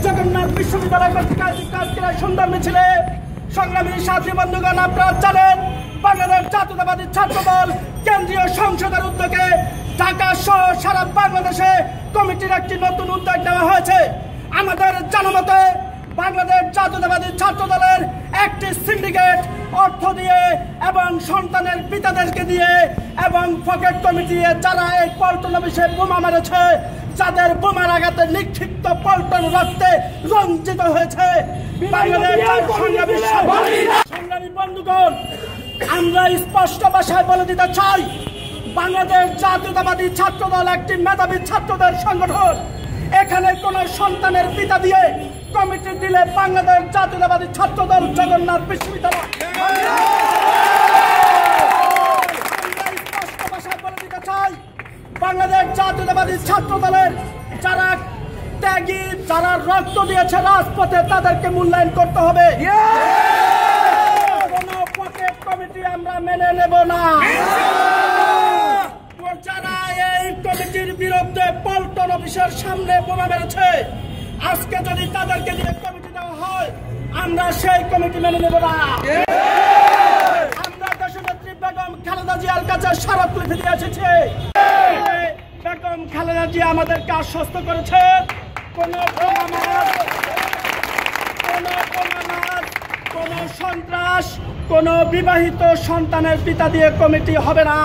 জগন্নাথ বিশ্ববিদ্যালয় কর্তৃক সুন্দর মিছিলে সংগ্রামী সাথী বন্ধুগণ, আপনারা জানেন বাংলাদেশ জাতীয়তাবাদী ছাত্র দল কেন্দ্রীয় সংসদের উদ্যোগে ঢাকা সহ সারা বাংলাদেশে কমিটির একটি নতুন উদ্যোগ নেওয়া হয়েছে। আমাদের জানামতে বাংলাদেশ জাতীয়তাবাদী ছাত্র দলের একটি সিন্ডিকেট অর্থ দিয়ে এবং সন্তানের পিতাদেরকে দিয়ে এবং পকেট কমিটি যারা এই পল্টন অফিসে বোমা মেরেছে, যাদের বোমার আঘাতে নিক্ষিপ্ত পল্টন রক্তে রঞ্জিত হয়েছে, সংগ্রামী বন্ধুগণ, আমরা স্পষ্ট ভাষায় বলে দিতে চাই, বাংলাদেশ জাতীয়তাবাদী ছাত্র দল একটি মেধাবী ছাত্রদের সংগঠন। এখানে কোন সন্তানের পিতা দিয়ে কমিটি দিলে বাংলাদেশ জাতীয়তাবাদী ছাত্র দল জগন্নাথ বিশ্ববিদ্যালয় স্পষ্ট ভাষায় বলে দিতে চাই, বাংলাদেশ জাতীয়তাবাদী ছাত্র দলের যারা ত্যাগী, যারা রক্ত দিয়েছে রাজপথে, তাদেরকে মূল্যায়ন করতে হবে। কোন পকেট কমিটি আমরা মেনে নেব না। যারা এই কমিটির বিরুদ্ধে পল্টন অফিসের সামনে বোমা মেরেছে, আজকে যদি তাদেরকে দিয়ে কমিটি দেওয়া হয়, আমরা সেই কমিটি মেনে নেব না। আমরা দেশনেত্রী বেগম খালেদা জিয়ার কাছে স্মারকলিপি দিয়ে এসেছি। বেগম খালেদা জিয়া আমাদেরকে আশ্বস্ত করেছে, কোন সন্ত্রাস, কোন বিবাহিত সন্তানের পিতা দিয়ে কমিটি হবে না।